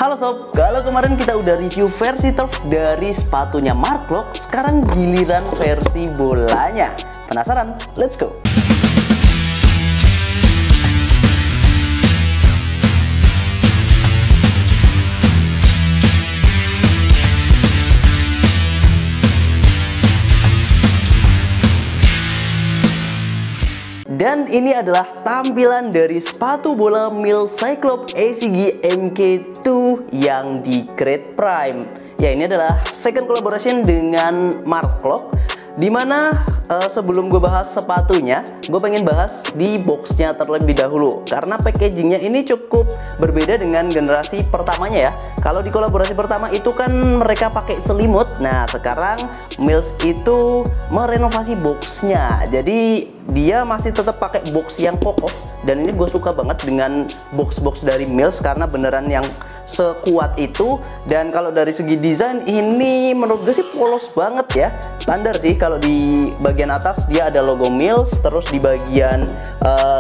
Halo sob, kalau kemarin kita udah review versi turf dari sepatunya Mark Klok, sekarang giliran versi bolanya. Penasaran? Let's go! Dan ini adalah tampilan dari sepatu bola Mills Cyclops ACG MK2 yang di grade prime. Ya, ini adalah second collaboration dengan Mark Klok, dimana sebelum gue bahas sepatunya, gue pengen bahas di boxnya terlebih dahulu karena packagingnya ini cukup berbeda dengan generasi pertamanya ya. Kalau di kolaborasi pertama itu kan mereka pakai selimut, nah sekarang Mills itu merenovasi boxnya, jadi dia masih tetap pakai box yang kokoh. Dan ini gue suka banget dengan box-box dari Mills karena beneran yang sekuat itu. Dan kalau dari segi desain ini menurut gue sih polos banget ya, standar sih. Kalau di bagian atas dia ada logo Mills, terus di bagian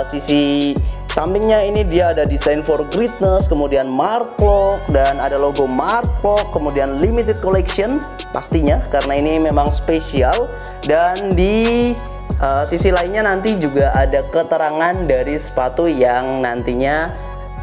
sisi sampingnya ini dia ada design for greatness, kemudian Mark Klok, dan ada logo Mark Klok, kemudian limited collection pastinya karena ini memang spesial. Dan di sisi lainnya nanti juga ada keterangan dari sepatu yang nantinya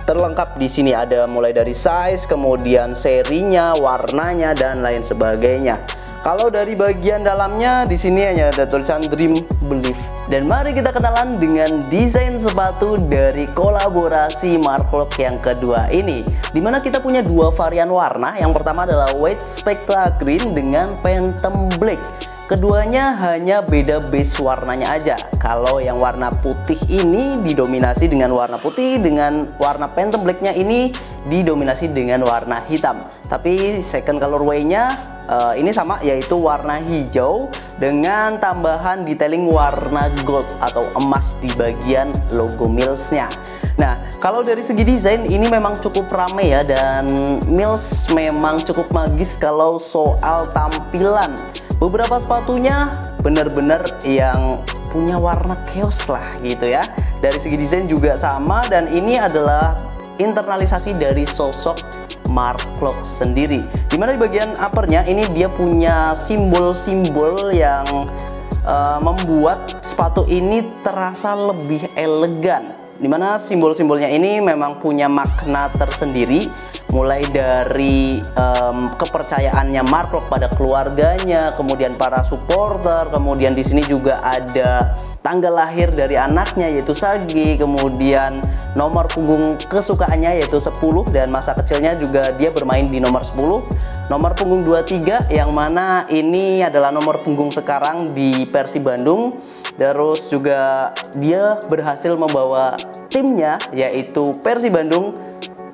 terlengkap di sini, ada mulai dari size, kemudian serinya, warnanya, dan lain sebagainya. Kalau dari bagian dalamnya di sini hanya ada tulisan Dream Believe. Dan mari kita kenalan dengan desain sepatu dari kolaborasi Mark Klok yang kedua ini, dimana kita punya dua varian warna. Yang pertama adalah White Spectra Green dengan Phantom Black. Keduanya hanya beda base warnanya aja. Kalau yang warna putih ini didominasi dengan warna putih, dengan warna Phantom Blacknya ini didominasi dengan warna hitam. Tapi second colorway-nya ini sama, yaitu warna hijau dengan tambahan detailing warna gold atau emas di bagian logo Mills-nya. Nah, kalau dari segi desain ini memang cukup rame ya, dan Mills memang cukup magis kalau soal tampilan. Beberapa sepatunya benar-benar yang punya warna chaos lah gitu ya. Dari segi desain juga sama, dan ini adalah internalisasi dari sosok Mark Klok sendiri. Dimana di bagian uppernya ini dia punya simbol-simbol yang membuat sepatu ini terasa lebih elegan. Dimana simbol-simbolnya ini memang punya makna tersendiri, mulai dari kepercayaannya Mark Klok pada keluarganya, kemudian para supporter, kemudian di sini juga ada tanggal lahir dari anaknya yaitu Sagi, kemudian nomor punggung kesukaannya yaitu 10, dan masa kecilnya juga dia bermain di nomor 10, nomor punggung 23 yang mana ini adalah nomor punggung sekarang di Persib Bandung. Terus juga dia berhasil membawa timnya yaitu Persib Bandung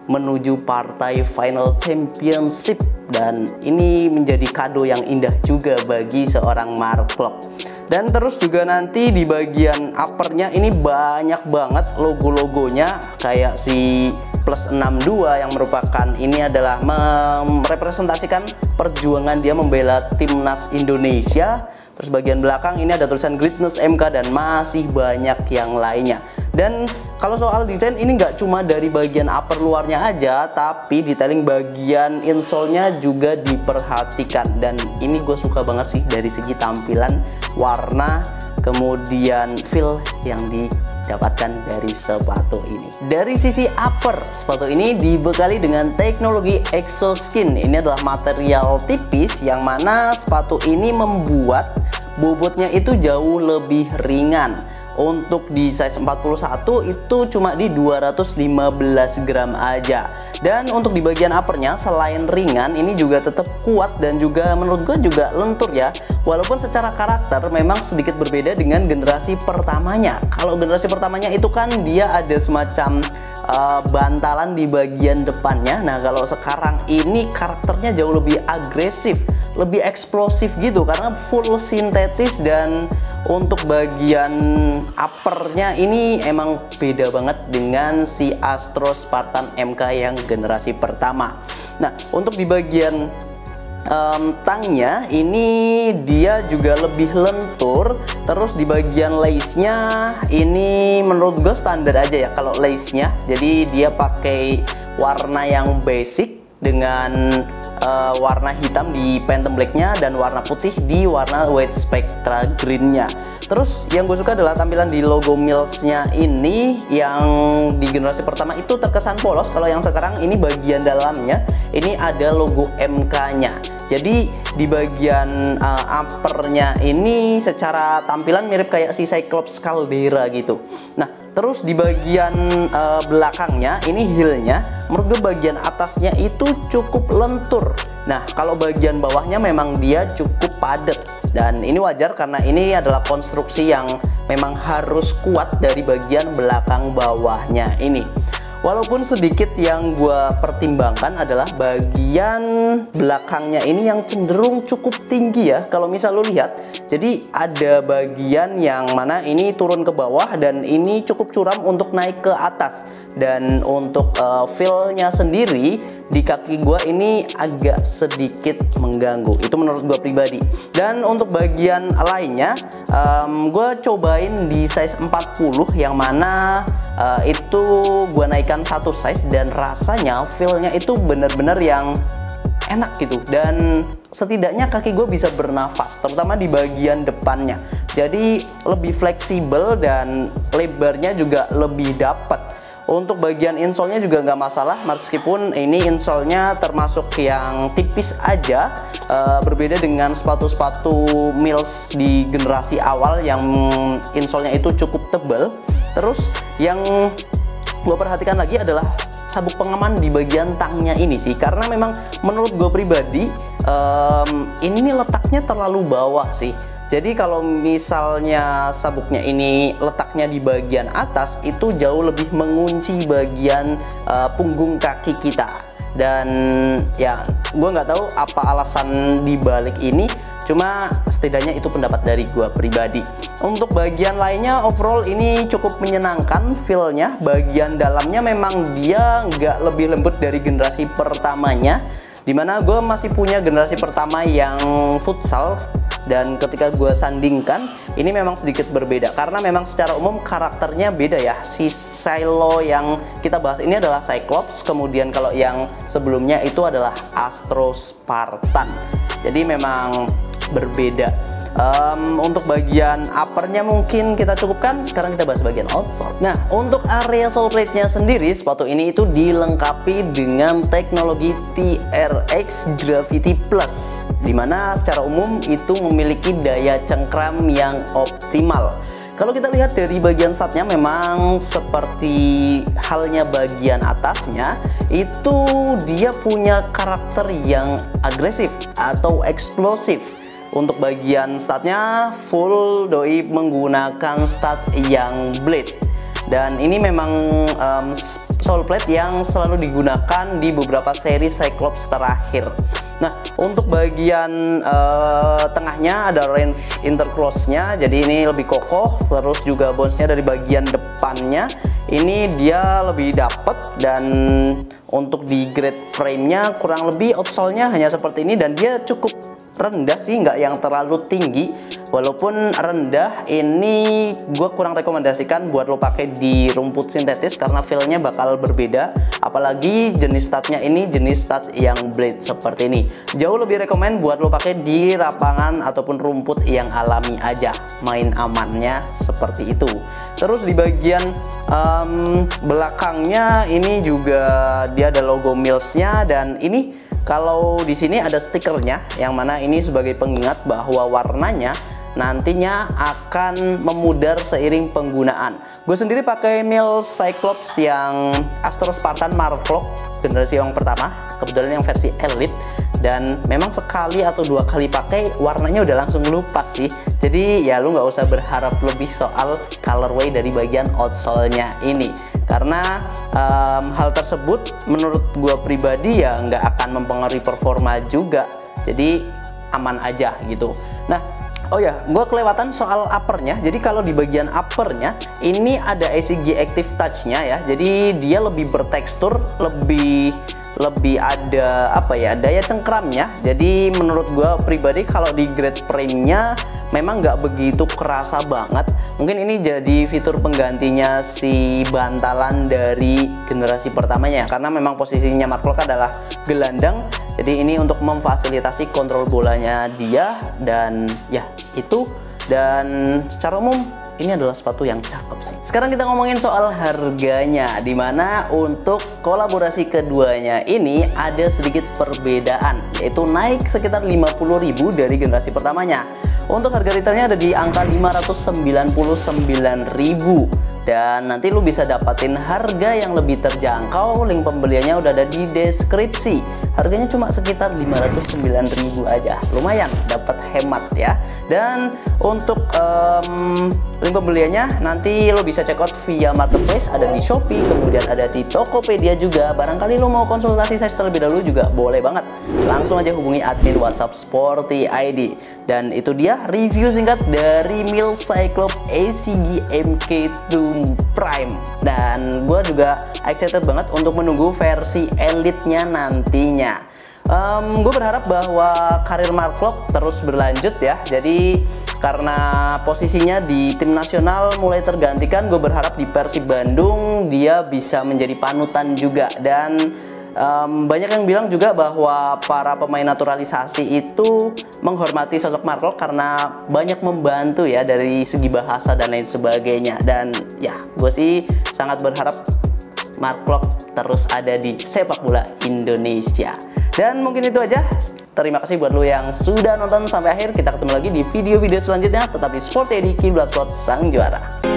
menuju partai final championship, dan ini menjadi kado yang indah juga bagi seorang Mark Klok. Dan terus juga nanti di bagian uppernya ini banyak banget logo-logonya, kayak si plus 62 yang merupakan ini adalah merepresentasikan perjuangan dia membela timnas Indonesia. Terus bagian belakang ini ada tulisan Greatness MK dan masih banyak yang lainnya. Dan kalau soal desain ini nggak cuma dari bagian upper luarnya aja, tapi detailing bagian insole-nya juga diperhatikan. Dan ini gue suka banget sih dari segi tampilan, warna, kemudian feel yang didapatkan dari sepatu ini. Dari sisi upper, sepatu ini dibekali dengan teknologi Exoskin. Ini adalah material tipis yang mana sepatu ini membuat bobotnya itu jauh lebih ringan. Untuk di size 41 itu cuma di 215 gram aja. Dan untuk di bagian uppernya selain ringan, ini juga tetap kuat dan juga menurut gue juga lentur ya. Walaupun secara karakter memang sedikit berbeda dengan generasi pertamanya. Kalau generasi pertamanya itu kan dia ada semacam bantalan di bagian depannya. Nah, kalau sekarang ini karakternya jauh lebih agresif, lebih eksplosif gitu karena full sintetis. Dan untuk bagian uppernya ini emang beda banget dengan si Astro Spartan MK yang generasi pertama. Nah, untuk di bagian tangnya ini dia juga lebih lentur. Terus di bagian lace-nya ini menurut gue standar aja ya kalau lace-nya. Jadi dia pakai warna yang basic dengan warna hitam di Phantom Black-nya dan warna putih di warna White Spectra Green-nya. Terus yang gue suka adalah tampilan di logo Mills-nya ini, yang di generasi pertama itu terkesan polos. Kalau yang sekarang ini bagian dalamnya ini ada logo MK-nya. Jadi di bagian upper-nya ini secara tampilan mirip kayak si Cyclops Caldera gitu. Nah, terus di bagian belakangnya ini heel-nya, menurut gue bagian atasnya itu cukup lentur. Nah, kalau bagian bawahnya memang dia cukup padat, dan ini wajar karena ini adalah konstruksi yang memang harus kuat dari bagian belakang bawahnya ini. Walaupun sedikit yang gue pertimbangkan adalah bagian belakangnya ini yang cenderung cukup tinggi ya. Kalau misal lo lihat, jadi ada bagian yang mana ini turun ke bawah dan ini cukup curam untuk naik ke atas. Dan untuk feel-nya sendiri di kaki gue ini agak sedikit mengganggu. Itu menurut gue pribadi. Dan untuk bagian lainnya, gue cobain di size 40 yang mana itu gue naikkan satu size, dan rasanya feel-nya itu bener-bener yang enak gitu, dan setidaknya kaki gue bisa bernafas, terutama di bagian depannya. Jadi lebih fleksibel dan lebarnya juga lebih dapat. Untuk bagian insole-nya juga nggak masalah, meskipun ini insole-nya termasuk yang tipis aja, berbeda dengan sepatu-sepatu Mills di generasi awal yang insole-nya itu cukup tebal. Terus yang gue perhatikan lagi adalah sabuk pengaman di bagian tangnya ini sih, karena memang menurut gue pribadi ini letaknya terlalu bawah sih. Jadi kalau misalnya sabuknya ini letaknya di bagian atas, itu jauh lebih mengunci bagian punggung kaki kita. Dan ya, gue nggak tahu apa alasan dibalik ini, cuma setidaknya itu pendapat dari gue pribadi. Untuk bagian lainnya, overall ini cukup menyenangkan feel-nya. Bagian dalamnya memang dia nggak lebih lembut dari generasi pertamanya, dimana gue masih punya generasi pertama yang futsal. Dan ketika gue sandingkan, ini memang sedikit berbeda karena memang secara umum karakternya beda ya. Si Silo yang kita bahas ini adalah Cyclops, kemudian kalau yang sebelumnya itu adalah Astro Spartan. Jadi memang berbeda. Untuk bagian uppernya mungkin kita cukupkan. Sekarang kita bahas bagian outsole. Nah, untuk area sole plate-nya sendiri, sepatu ini itu dilengkapi dengan teknologi TRX Gravity Plus, dimana secara umum itu memiliki daya cengkram yang optimal. Kalau kita lihat dari bagian statnya, memang seperti halnya bagian atasnya, itu dia punya karakter yang agresif atau eksplosif. Untuk bagian statnya full doi menggunakan stat yang blade, dan ini memang sole plate yang selalu digunakan di beberapa seri Cyclops terakhir. Nah, untuk bagian tengahnya ada range intercross-nya, jadi ini lebih kokoh. Terus juga bones-nya dari bagian depannya ini dia lebih dapet, dan untuk di grade frame-nya kurang lebih outsole-nya hanya seperti ini, dan dia cukup rendah sih, nggak yang terlalu tinggi. Walaupun rendah, ini gue kurang rekomendasikan buat lo pakai di rumput sintetis karena feel-nya bakal berbeda. Apalagi jenis statnya ini jenis stat yang blade seperti ini. Jauh lebih rekomend buat lo pakai di lapangan ataupun rumput yang alami aja, main amannya seperti itu. Terus di bagian belakangnya ini juga dia ada logo Mills-nya, dan ini kalau di sini ada stikernya, yang mana ini sebagai pengingat bahwa warnanya nantinya akan memudar seiring penggunaan. Gue sendiri pakai Mills Cyclops yang Astro Spartan Marklock generasi yang pertama, kebetulan yang versi Elite, dan memang sekali atau dua kali pakai warnanya udah langsung lupas sih. Jadi ya lu nggak usah berharap lebih soal colorway dari bagian outsole-nya ini, karena hal tersebut menurut gue pribadi ya nggak akan mempengaruhi performa juga, jadi aman aja gitu. Nah, oh ya, gue kelewatan soal uppernya. Jadi kalau di bagian uppernya ini ada ACG Active Touch-nya ya, jadi dia lebih bertekstur, lebih ada apa ya, daya cengkramnya. Jadi menurut gue pribadi kalau di grade frame-nya memang nggak begitu kerasa banget. Mungkin ini jadi fitur penggantinya si bantalan dari generasi pertamanya, karena memang posisinya Mark Klok adalah gelandang. Jadi ini untuk memfasilitasi kontrol bolanya dia, dan ya itu. Dan secara umum ini adalah sepatu yang cakep sih. Sekarang kita ngomongin soal harganya, dimana untuk kolaborasi keduanya ini ada sedikit perbedaan, yaitu naik sekitar 50.000 dari generasi pertamanya. Untuk harga retailnya ada di angka 599.000, dan nanti lu bisa dapatin harga yang lebih terjangkau. Link pembeliannya udah ada di deskripsi. Harganya cuma sekitar 509.000 aja, lumayan dapat hemat ya. Dan untuk link pembeliannya nanti lo bisa check out via marketplace, ada di Shopee, kemudian ada di Tokopedia juga. Barangkali lo mau konsultasi size terlebih dahulu juga boleh banget, langsung aja hubungi admin WhatsApp Sporty ID. Dan itu dia review singkat dari Mil Cyclops ACG MK2 Prime. Dan gue juga excited banget untuk menunggu versi elite-nya nantinya. Gue berharap bahwa karir Mark Klok terus berlanjut ya. Jadi karena posisinya di tim nasional mulai tergantikan, gue berharap di Persib Bandung dia bisa menjadi panutan juga. Dan banyak yang bilang juga bahwa para pemain naturalisasi itu menghormati sosok Mark Klok karena banyak membantu ya dari segi bahasa dan lain sebagainya. Dan ya gue sih sangat berharap Mark Klok terus ada di sepak bola Indonesia. Dan mungkin itu aja. Terima kasih buat lo yang sudah nonton sampai akhir. Kita ketemu lagi di video-video selanjutnya. Tetap di Sporty ID, Kiblat Sport Sang Juara.